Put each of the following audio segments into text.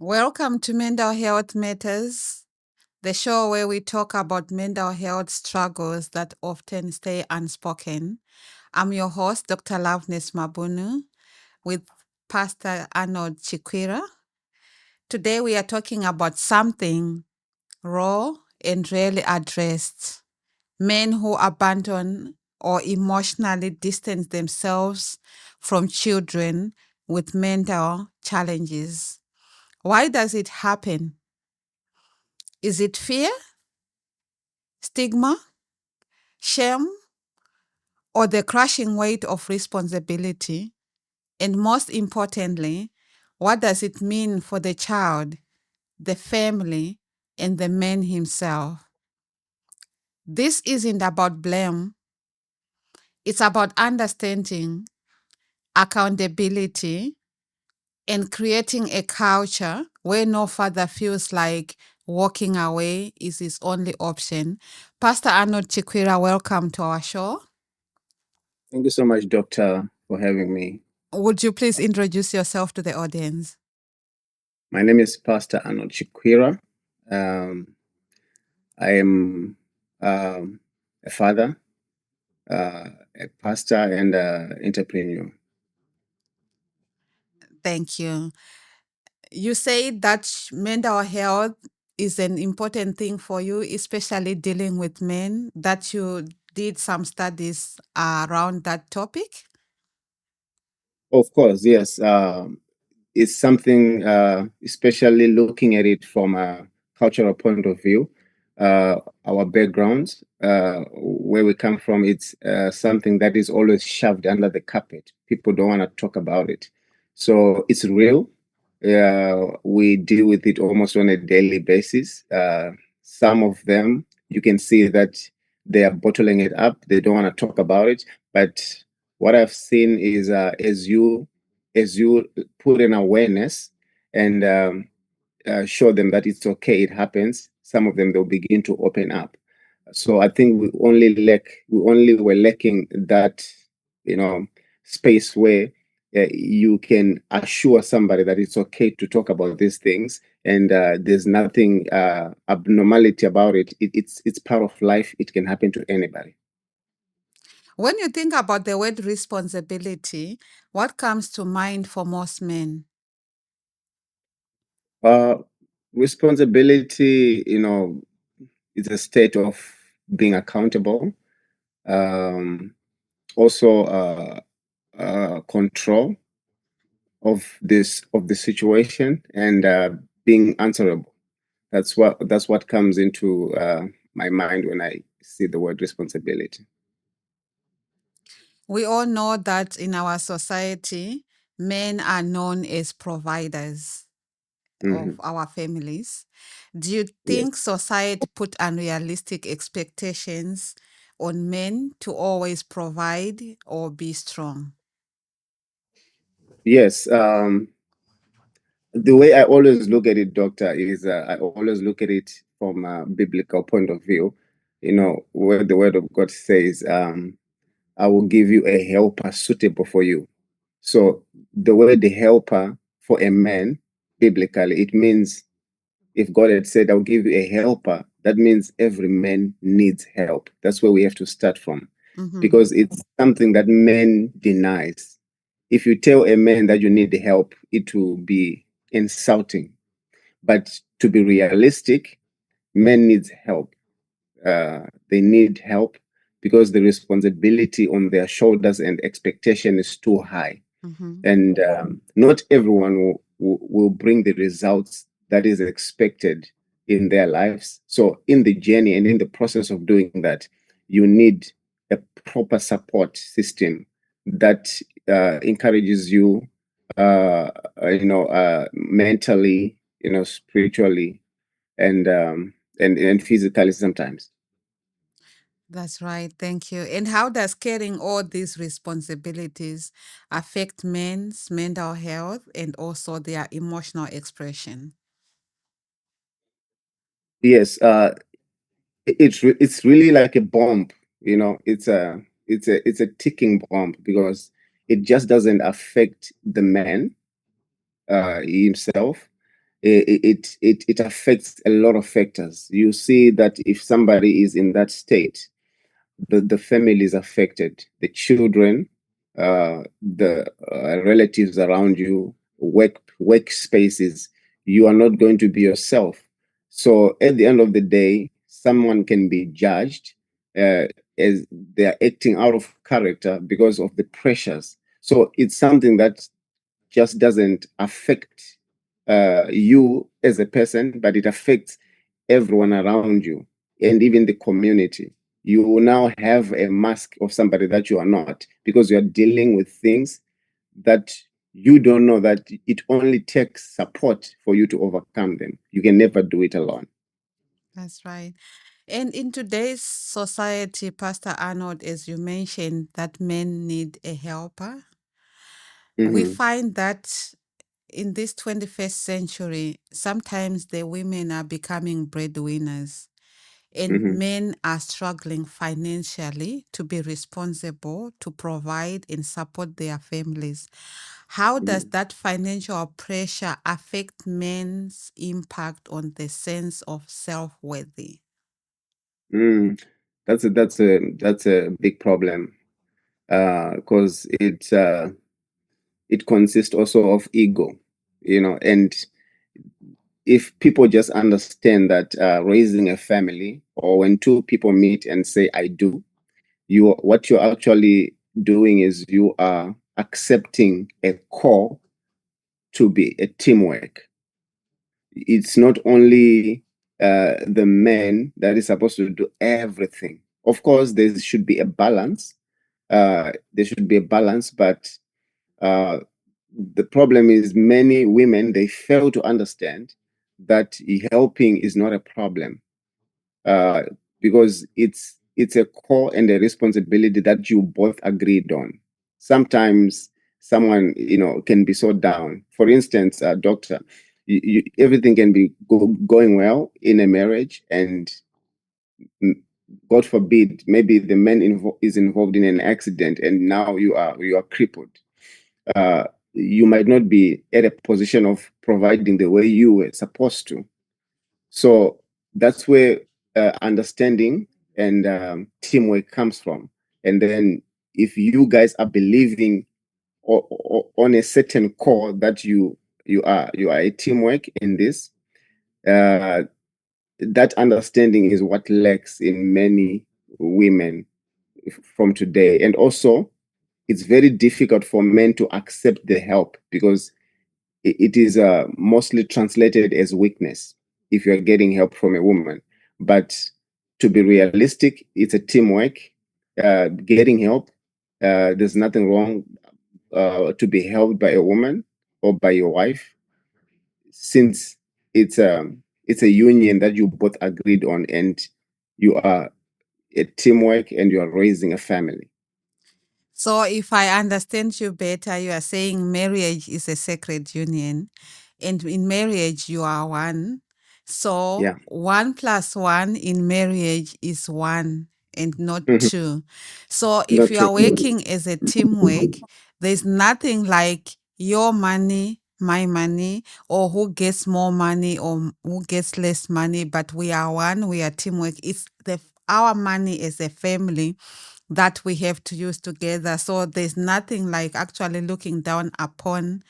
Welcome to Mental Health Matters, the show where we talk about mental health struggles that often stay unspoken. I'm your host, Dr. Loveness Mabunu, with Pastor Arnold Chikwira. Today we are talking about something raw and rarely addressed: men who abandon or emotionally distance themselves from children with mental challenges. Why does it happen? Is it fear, stigma, shame, or the crushing weight of responsibility? And most importantly, what does it mean for the child, the family, and the man himself? This isn't about blame, it's about understanding, accountability, and creating a culture where no father feels like walking away is his only option. Pastor Arnold Chikwira, welcome to our show. Thank you so much, Doctor, for having me. Would you please introduce yourself to the audience? My name is Pastor Arnold Chikwira. Um, I am a father, a pastor, and an entrepreneur. Thank you. You say that mental health is an important thing for you, especially dealing with men, that you did some studies around that topic. Of course, yes. It's something, especially looking at it from a cultural point of view, our backgrounds, where we come from, it's something that is always shoved under the carpet. People don't want to talk about it. So it's real. We deal with it almost on a daily basis. Some of them, you can see that they are bottling it up. They don't want to talk about it. But what I've seen is as you put an awareness and show them that it's okay, it happens, some of them they'll begin to open up. So I think we only were lacking that, space where you can assure somebody that it's okay to talk about these things, and there's nothing abnormality about it. It's part of life. It can happen to anybody. When you think about the word responsibility, what comes to mind for most men? Uh, Responsibility, is a state of being accountable. Um, Also, control of the situation, and being answerable. That's what comes into my mind when I see the word responsibility. We all know that in our society, men are known as providers of Hmm. our families. Do you Yes. think society put unrealistic expectations on men to always provide or be strong? Yes. The way I always look at it, Doctor, is I always look at it from a biblical point of view. Where the Word of God says, "I will give you a helper suitable for you." So the word the helper for a man, biblically, it means, if God had said, "I'll give you a helper," that means every man needs help. That's where we have to start from, Mm-hmm. because it's something that man denies. If you tell a man that you need help, it will be insulting. But to be realistic, men needs help. They need help because the responsibility on their shoulders and expectation is too high, Mm-hmm. and not everyone will bring the results that is expected in their lives. So in the journey and in the process of doing that, you need a proper support system that encourages you, mentally, spiritually, and physically sometimes. That's right. Thank you. And how does carrying all these responsibilities affect men's mental health and also their emotional expression? Yes, it's really like a bomb. It's a ticking bomb, because it just doesn't affect the man himself. it affects a lot of factors. You see that if somebody is in that state, the family is affected, the children, the relatives around you, workspaces. You are not going to be yourself. So at the end of the day, someone can be judged uh, as they are acting out of character because of the pressures. So it's something that just doesn't affect you as a person, but it affects everyone around you and even the community. You will now have a mask of somebody that you are not because you are dealing with things that you don't know, that it only takes support for you to overcome them. You can never do it alone. That's right. And in today's society, Pastor Arnold, as you mentioned, that men need a helper, we Mhm, find that in this 21st century, sometimes the women are becoming breadwinners and mhm, men are struggling financially to be responsible, to provide and support their families. How does mhm. that financial pressure affect men's impact on the sense of self-worthy? Mm. That's a big problem because it consists also of ego, and if people just understand that raising a family, or when two people meet and say I do, what you're actually doing is you are accepting a call to be a teamwork. It's not only the man that is supposed to do everything. Of course, there should be a balance. But uh, the problem is many women, they fail to understand that helping is not a problem, uh, because it's a core and a responsibility that you both agreed on. Sometimes someone can be so down. For instance, doctor, everything can be going well in a marriage, and mm, God forbid, maybe the man is involved in an accident, and now you are crippled. You might not be at a position of providing the way you were supposed to. So that's where understanding and teamwork comes from. And then if you guys are believing on a certain core that you are a teamwork in this, uh, that understanding is what lacks in many women from today. And also, it's very difficult for men to accept the help because it is mostly translated as weakness if you're getting help from a woman. But to be realistic, it's a teamwork. Getting help, there's nothing wrong to be helped by a woman or by your wife, since it's a union that you both agreed on, and you are a teamwork and you are raising a family. So, if I understand you better, you are saying marriage is a sacred union, and in marriage, you are one. So, Yeah. 1 plus 1 in marriage is one and not Mhm. two. So, if Not you true. are working as a teamwork, there's nothing like your money, my money, or who gets more money or who gets less money, but we are one, we are teamwork. It's our money as a family that we have to use together. So there's nothing like actually looking down upon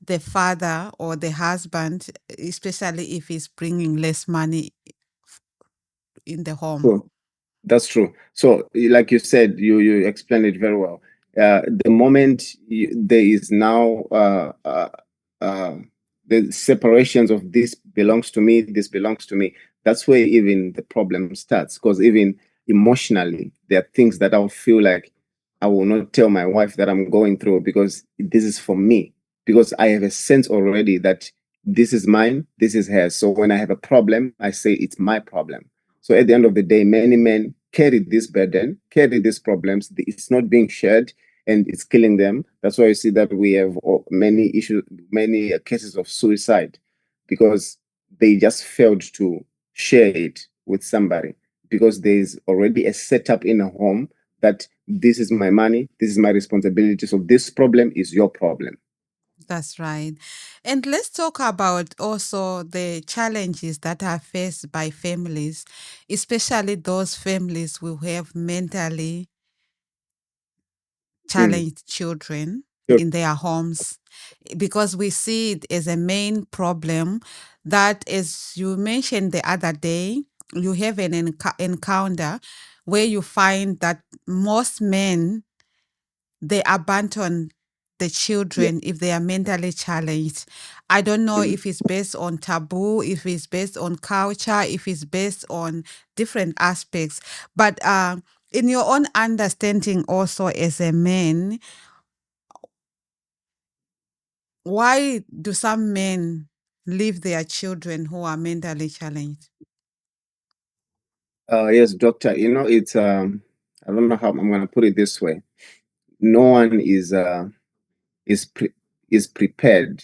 the father or the husband, especially if he's bringing less money in the home. True. That's true. So, like you said, you explained it very well. The moment there is now uh, the separations of this belongs to me, this belongs to me, that's where even the problem starts. Because even emotionally, there are things that I'll feel like I will not tell my wife that I'm going through because this is for me. Because I have a sense already that this is mine, this is hers. So when I have a problem, I say it's my problem. So at the end of the day, many men carry this burden, carry these problems. It's not being shared and it's killing them. That's why you see that we have many issues, many cases of suicide because they just failed to share it with somebody because there's already a setup in a home that this is my money, this is my responsibility. So this problem is your problem. That's right. And let's talk about also the challenges that are faced by families, especially those families who have mentally Mm. challenged children Sure. in their homes, because we see it as a main problem that, as you mentioned the other day, you have an encounter where you find that most men, they abandon the Yeah. children if they are mentally challenged. I don't know Mhm. if it's based on taboo, if it's based on culture, if it's based on different aspects. But in your own understanding, also as a man, why do some men leave their children who are mentally challenged? Yes, doctor. It's I don't know how I'm going to put it this way. No one is pre- is prepared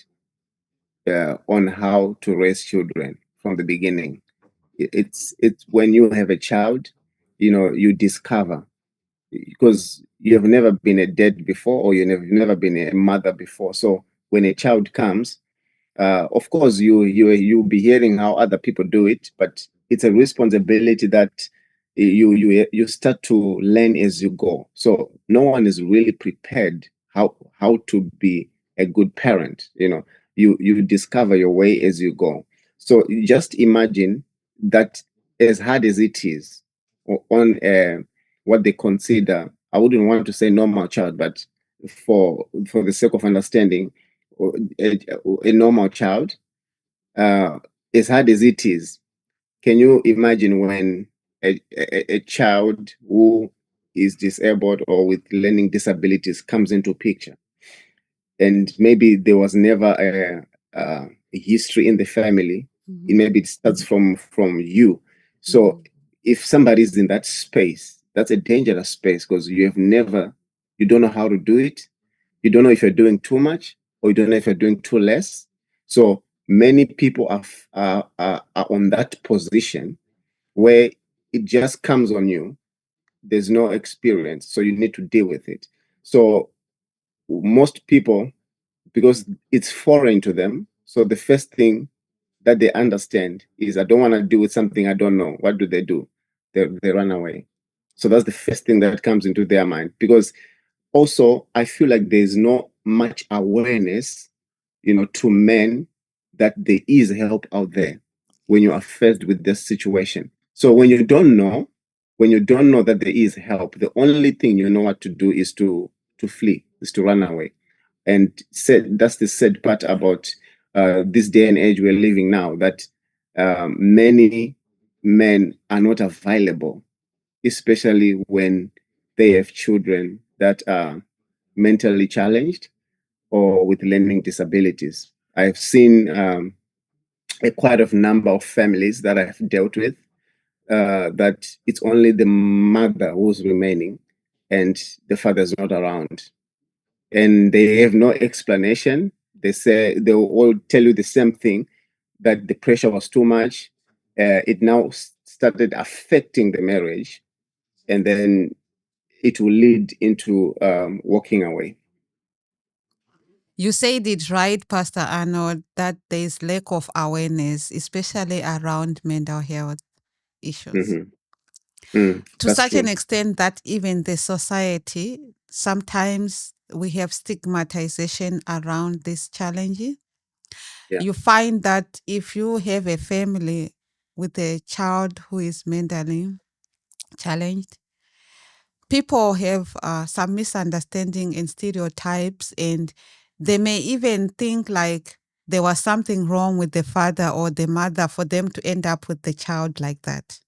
on how to raise children from the beginning. It's when you have a child, you discover, because you have never been a dad before, or you've never been a mother before. So when a child comes, of course, you'll be hearing how other people do it, but it's a responsibility that you start to learn as you go. So no one is really prepared how to be a good parent. You discover your way as you go. So you just imagine that, as hard as it is, on what they consider, I wouldn't want to say normal child, but for the sake of understanding, a, a normal child, uh, as hard as it is, can you imagine when a child who is disabled or with learning disabilities comes into picture, and maybe there was never a history in the family? It Mhm, maybe it starts from you. So mhm. if somebody's in that space, that's a dangerous space, because you don't know how to do it. You don't know if you're doing too much, or you don't know if you're doing too less. So many people are on that position where it just comes on you. There's no experience, so you need to deal with it. So most people, because it's foreign to them, so the first thing that they understand is, I don't want to deal with something I don't know. What do? They run away. So that's the first thing that comes into their mind, because also I feel like there's not much awareness, to men, that there is help out there when you are faced with this situation. So when you don't know that there is help, the only thing you know what to do is to flee, is to run away. And that's the sad part about this day and age we're living now, that many men are not available, especially when they have children that are mentally challenged or with learning disabilities. I've seen a quite of number of families that I've dealt with, that it's only the mother who's remaining, and the father's not around, and they have no explanation. They'll all tell you the same thing, that the pressure was too much. It now started affecting the marriage, and then it will lead into walking away. You said it right, Pastor Arnold, that there is lack of awareness, especially around mental health issues. Hmm. Mm, To that's such an true. extent that even the society, sometimes we have stigmatization around this challenges. Yeah. You find that if you have a family with a child who is mentally challenged, people have some misunderstanding and stereotypes, and they may even think like there was something wrong with the father or the mother for them to end up with the child like that.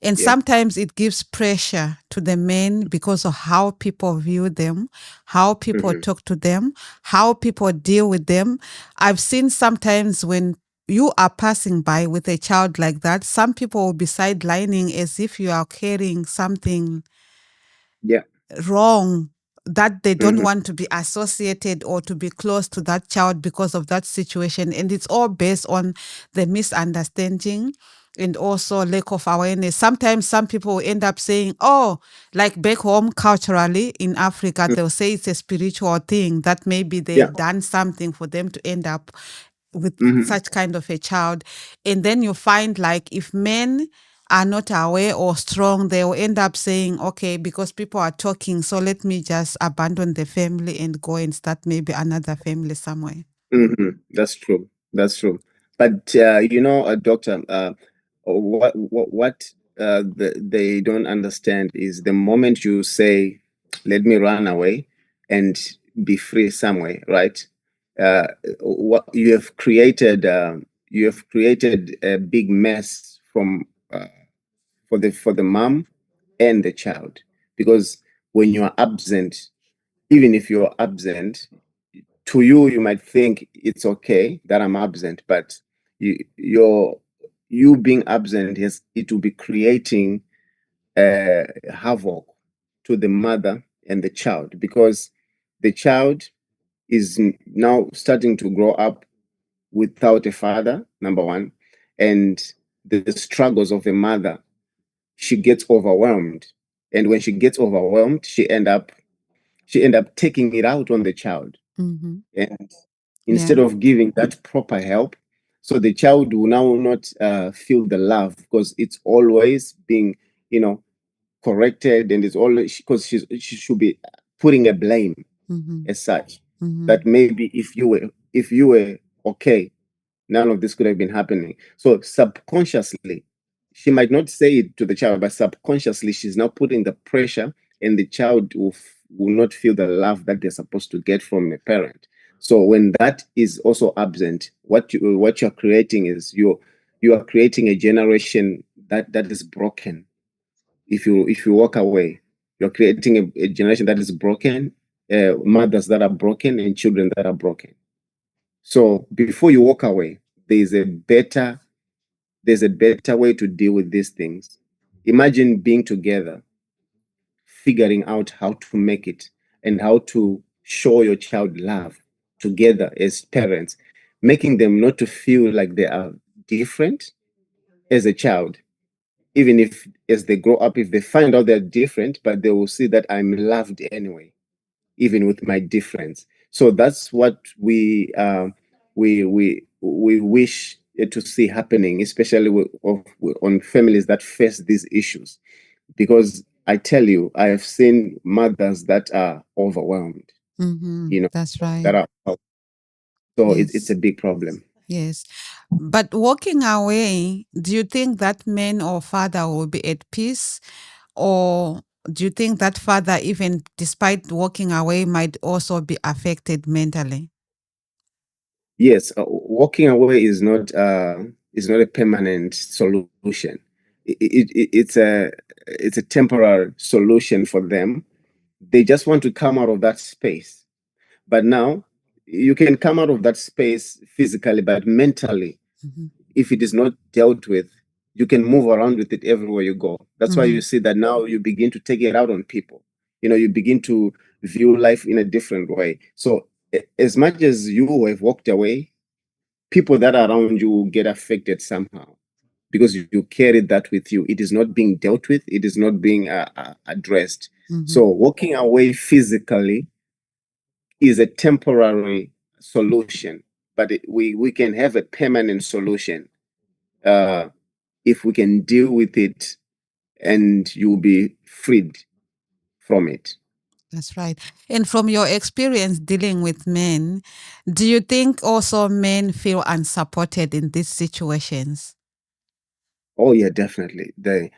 And Yeah. sometimes it gives pressure to the men because of how people view them, how people Hmm. talk to them, how people deal with them. I've seen sometimes when you are passing by with a child like that, some people will be sidelining as if you are carrying something Yeah. wrong, that they don't Hmm. want to be associated or to be close to that child because of that situation. And it's all based on the misunderstanding and also lack of awareness. Sometimes some people end up saying, oh, like back home culturally in Africa, Mm. they'll say it's a spiritual thing that maybe Yeah. they've done something for them to end up with Hmm. such kind of a child. And then you find like if men are not aware or strong, they will end up saying, okay, because people are talking, so let me just abandon the family and go and start maybe another family somewhere. That's true. That's true. But doctor, what they don't understand is the moment you say, "Let me run away and be free somewhere," right? Uh, what you have created a big mess for the mom and the child, because when you are absent, even if you're absent, to you, you might think it's okay that I'm absent, but you, you're you being absent, yes, it will be creating havoc to the mother and the child, because the child is now starting to grow up without a father, number one, and the struggles of the mother, she gets overwhelmed, and when she gets overwhelmed, she end up taking it out on the child, Mm-hmm. and Yeah. instead of giving that proper help, so the child will now not feel the love, because it's always being, you know corrected, and it's always because she should be putting a blame Mm-hmm. as such, Mm-hmm. that maybe if you were okay, none of this could have been happening. So subconsciously, she might not say it to the child, but subconsciously, she's now putting the pressure, and the child will not feel the love that they're supposed to get from a parent. So when that is also absent, what you're creating is you are creating a generation that is broken. If you walk away, you're creating a generation that is broken, mothers that are broken, and children that are broken. So before you walk away, there's a better there's a better way to deal with these things. Imagine being together, figuring out how to make it, and how to show your child love together as parents, making them not to feel like they are different as a child. Even if as they grow up, if they find out they're different, but they will see that I'm loved anyway, even with my difference. So that's what we wish to see happening, especially on families that face these issues. Because I tell you, I have seen mothers that are overwhelmed, Mm-hmm. you know, That's right. that are so it's a Yes. big problem. Yes. But walking away, do you think that man or father will be at peace? Or do you think that father, even despite walking away, might also be affected mentally? Yes, walking away is not a permanent solution. It's a temporary solution for them. They just want to come out of that space. But now you can come out of that space physically, but mentally, Mm-hmm. if it is not dealt with, you can move around with it everywhere you go. That's why Mm-hmm. you see that now you begin to take it out on people. You begin to view life in a different way. So as much as you have walked away, people that are around you will get affected somehow, because you carry that with you. It is not being dealt with. It is not being addressed. Mm-hmm. So walking away physically is a temporary solution, but we can have a permanent solution uh, if we can deal with it, and you'll be freed from it. That's right. And from your experience dealing with men, do you think also men feel unsupported in these situations? Oh yeah, definitely. They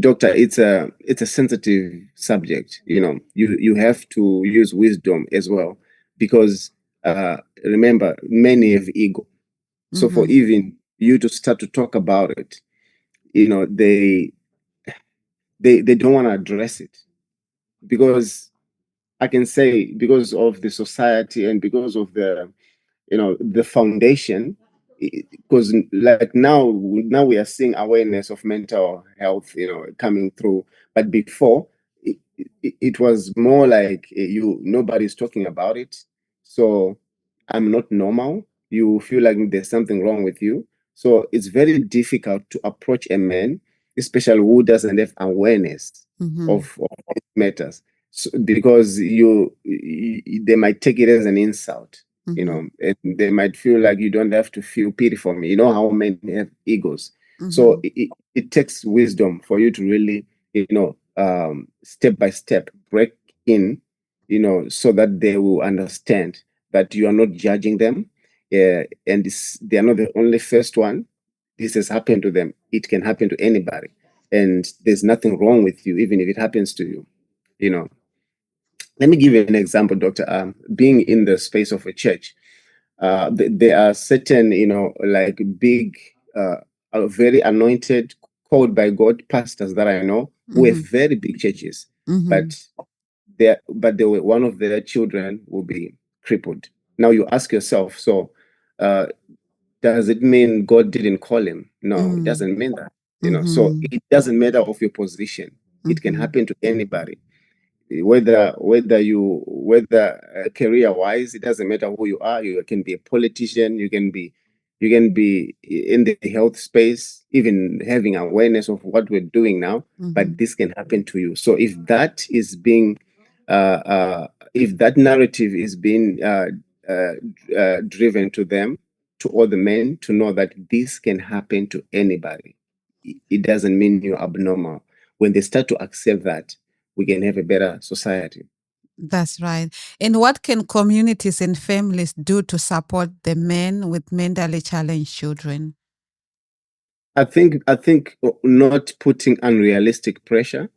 Doctor, it's a sensitive subject. You have to use wisdom as well, because remember, many have ego. So for Mm-hmm. even you to start to talk about it, they don't want to address it, because I can say, because of the society and because of the foundation, because like now we are seeing awareness of mental health coming through, but before it was more like nobody's talking about it, so I'm not normal, you feel like there's something wrong with you. So it's very difficult to approach a man, especially who doesn't have awareness Mm-hmm. of these matters. So, because they might take it as an insult, Mm-hmm. and they might feel like you don't have to feel pity for me. You know how men have egos. So Mm-hmm. it takes wisdom for you to really, step by step break in, so that they will understand that you are not judging them, and they are not the only first one. This has happened to them. It can happen to anybody, and there's nothing wrong with you, even if it happens to you. You know, Let me give you an example, Doctor. Being in the space of a church, there are certain, like big, very anointed, called by God pastors that I know who have Mm-hmm. very big churches, Mm-hmm. but one of their children will be crippled. Now you ask yourself, so uh, does it mean God didn't call him? No, it doesn't mean that. So Mm-hmm. it doesn't matter of your position. It can Mm-hmm. happen to anybody, whether career wise. It doesn't matter who you are. You can be a politician. You can be in the health space, even having awareness of what we're doing now. Mm-hmm. But this can happen to you. So if that narrative is being uh, driven to them, to all the men, to know that this can happen to anybody, it doesn't mean you're abnormal. When they start to accept that, we can have a better society. That's right. And what can communities and families do to support the men with mentally challenged children? I think not putting unrealistic pressure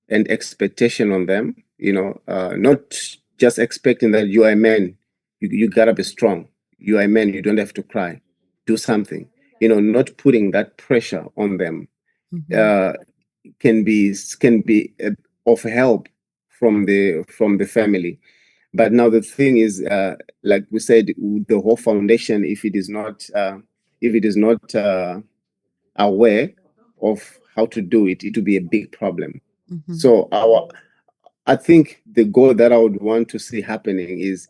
and expectation on them. Not just expecting that you are a man, you gotta be strong. You are a man, you don't have to cry. Do something. Not putting that pressure on them Mm-hmm. uh, can be of help from the family. But now the thing is, like we said, the whole foundation, if it is not aware of how to do it, it will be a big problem. Mm-hmm. So I think the goal that I would want to see happening is,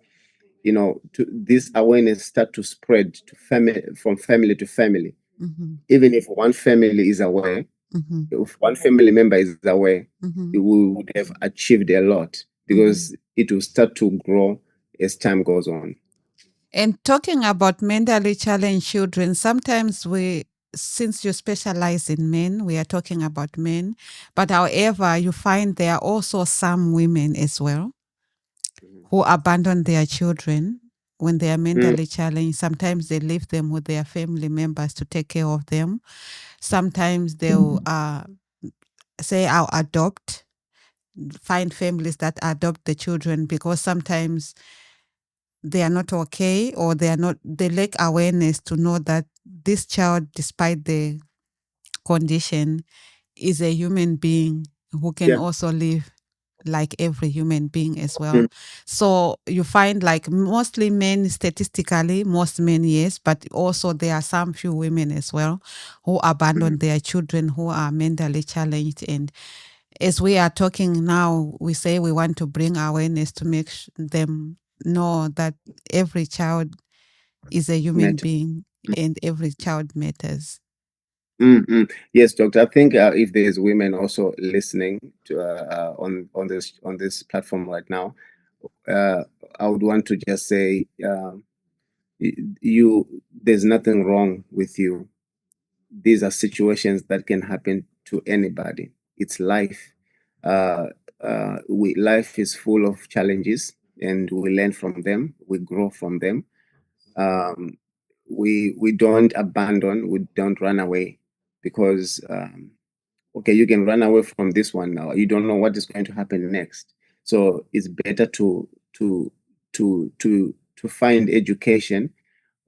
to this awareness start to spread to family, from family to family. Mm-hmm. Even if one family is aware, Mm-hmm. if one family member is aware, Mm-hmm. we would have achieved a lot, Mm-hmm. because it will start to grow as time goes on. And talking about mentally challenged children, sometimes since you specialize in men, we are talking about men, but however, you find there are also some women as well who abandon their children when they are Mm, mentally challenged. Sometimes they leave them with their family members to take care of them. Sometimes they'll say, I'll adopt, find families that adopt the children because sometimes they are not okay or they lack awareness to know that this child, despite the condition, is a human being who can yeah. also live like every human being as Mm, well. So you find like mostly men, statistically, most men, yes, but also there are some few women as well who abandon mm, their children who are mentally challenged. And as we are talking now, we say we want to bring awareness to make them know that every child is a human matter. being and every child matters. Yes, doctor. I think if there's women also listening to on this platform right now, uh, I would want to just say, there's nothing wrong with you. These are situations that can happen to anybody. It's life. Uh, life is full of challenges, and we learn from them. We grow from them. Um, we don't abandon. We don't run away, because okay, you can run away from this one now. You don't know what is going to happen next. So it's better to find education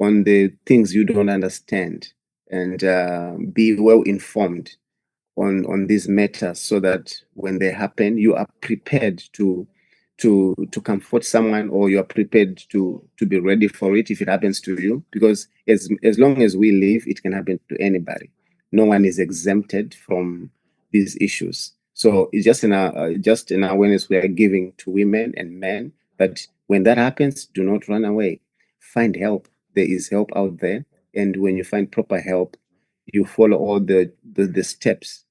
on the things you don't understand, and be well informed on these matters, so that when they happen, you are prepared to comfort someone, or you are prepared to be ready for it if it happens to you. Because as long as we live, it can happen to anybody. No one is exempted from these issues. So it's just an awareness we are giving to women and men, that when that happens, do not run away. Find help. There is help out there. and when you find proper help, you follow all the steps,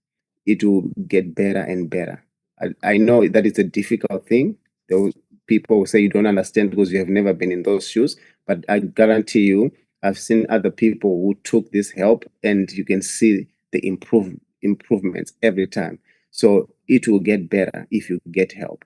it will get better and better. I know that it's a difficult thing. People will say you don't understand because you have never been in those shoes, but I guarantee you, I've seen other people who took this help, and you can see the improvements every time. So it will get better if you get help.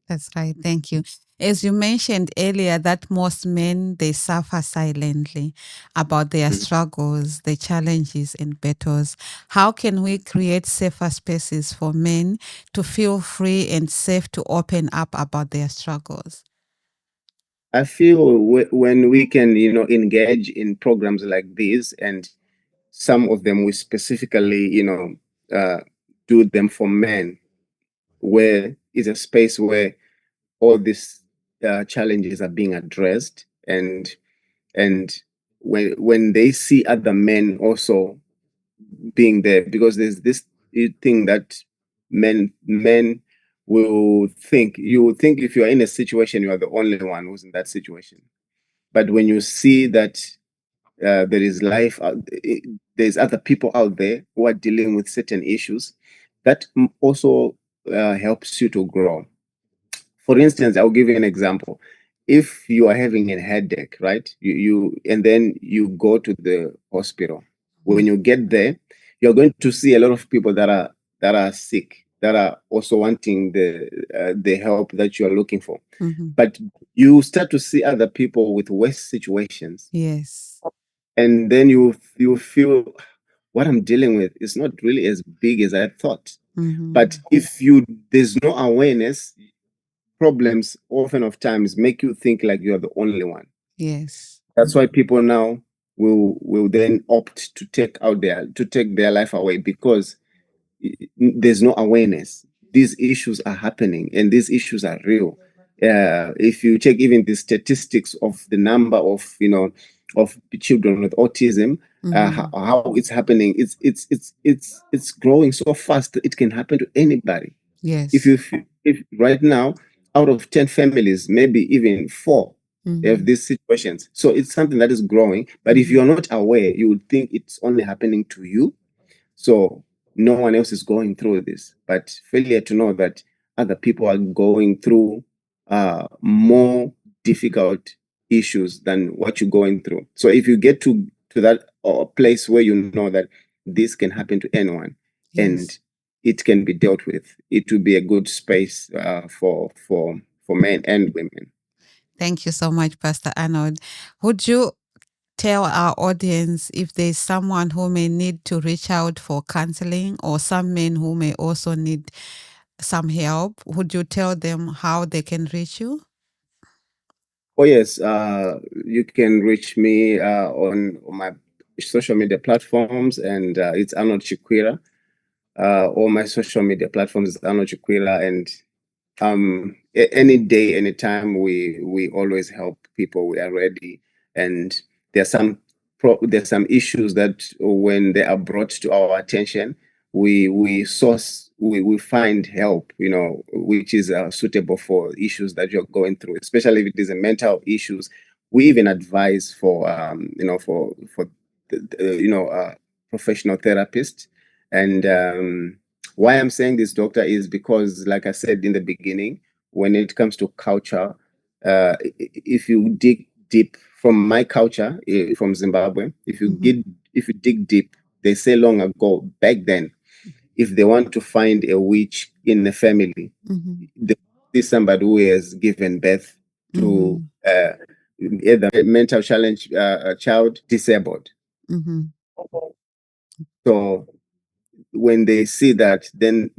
That's right. Thank you. As you mentioned earlier, that most men they suffer silently about their Mhm. struggles, the challenges and battles. How can we create safer spaces for men to feel free and safe to open up about their struggles? I feel when we can, engage in programs like this, and some of them we specifically, uh, do them for men, where is a space where all these challenges are being addressed, and when they see other men also being there, because there's this thing that men will think, you will think if you are in a situation you are the only one who's in that situation, but when you see that there is life there's other people out there who are dealing with certain issues, that also helps you to grow. For instance, I'll give you an example. If you are having a headache, right? You and then you go to the hospital. When you get there, you're going to see a lot of people that are sick, that are also wanting the help that you are looking for. Mm-hmm. But you start to see other people with worse situations, Yes. and then you feel what I'm dealing with is not really as big as I thought. Mm-hmm. But if you there's no awareness, problems often of times make you think like you are the only one. Yes. That's why people now will then opt to take their life away, because there's no awareness. These issues are happening and these issues are real. If you check even the statistics of the number of children with autism, Mm-hmm. how it's happening, it's growing so fast that it can happen to anybody. If Yes. you if right now, out of 10 families, maybe even four have Mm-hmm. these situations. So it's something that is growing. But if Mm-hmm. you're not aware, you would think it's only happening to you. So no one else is going through this. But failure to know that other people are going through more difficult issues than what you're going through. So if you get to that place where you know that this can happen to anyone, and Yes. it can be dealt with, it will be a good space for men and women. Thank you so much, Pastor Arnold. Would you tell our audience if there's someone who may need to reach out for counseling, or some men who may also need some help? Would you tell them how they can reach you? Oh yes, you can reach me on my social media platforms, and it's Arnold Chikwira. All my social media platforms is Arnold Chikwira, and any day, anytime, we always help people. We are ready, and there's some there's some issues that when they are brought to our attention, we find help, which is suitable for issues that you're going through, especially if it is a mental issues. We even advise for professional therapists. And why I'm saying this, doctor, is because, like I said in the beginning, when it comes to culture, if you dig deep from my culture, from Zimbabwe, Mm-hmm. if you dig deep, they say long ago, back then, if they want to find a witch in the family, Mm-hmm. they see somebody who has given birth to Mm-hmm. either a mental challenge, a child disabled. Mm-hmm. So when they see that, then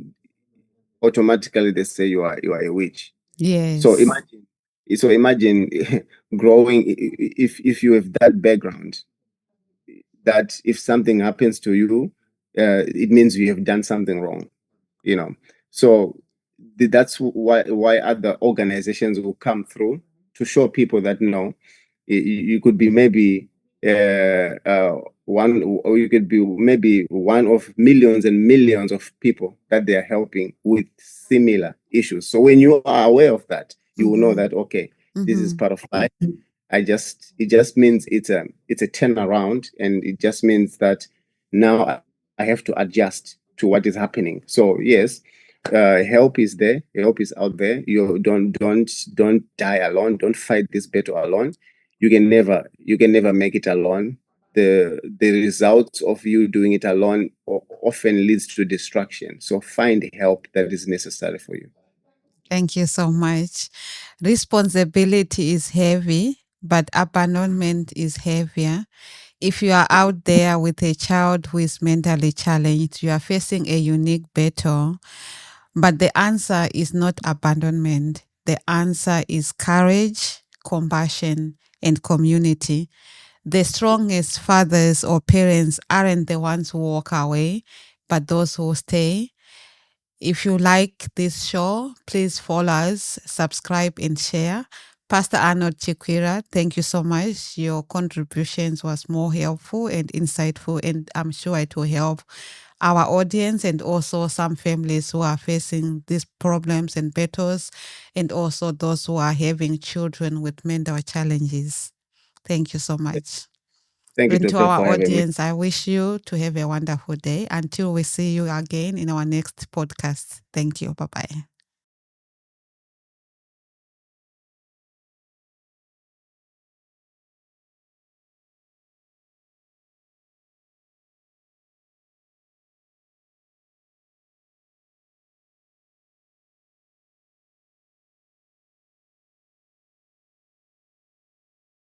automatically they say you are a witch. So Yes. imagine growing, if you have that background, that if something happens to you, it means you have done something wrong, you know. So that's why other organizations will come through to show people that no, you could be maybe one, or you could be maybe one of millions and millions of people that they are helping with similar issues. So when you are aware of that, you will know Mm-hmm. that okay, this is Mm-hmm. part of life. it just means it's a turnaround, and it just means that now I have to adjust to what is happening. So yes, help is there, help is out there. You don't die alone, don't fight this battle alone. You can never make it alone. The results of you doing it alone often leads to destruction. So find help that is necessary for you. Thank you so much. Responsibility is heavy, but abandonment is heavier. If you are out there with a child who is mentally challenged, you are facing a unique battle, but the answer is not abandonment. The answer is courage, compassion, and community. The strongest fathers or parents aren't the ones who walk away, but those who stay. If you like this show, please follow us, subscribe, and share. Pastor Arnold Chikwira, thank you so much. Your contributions was more helpful and insightful, and I'm sure it will help our audience and also some families who are facing these problems and battles, and also those who are having children with mental challenges. Thank you so much. Thank you, And to Doctor, our for having me. audience, I wish you to have a wonderful day until we see you again in our next podcast. Thank you. Bye-bye.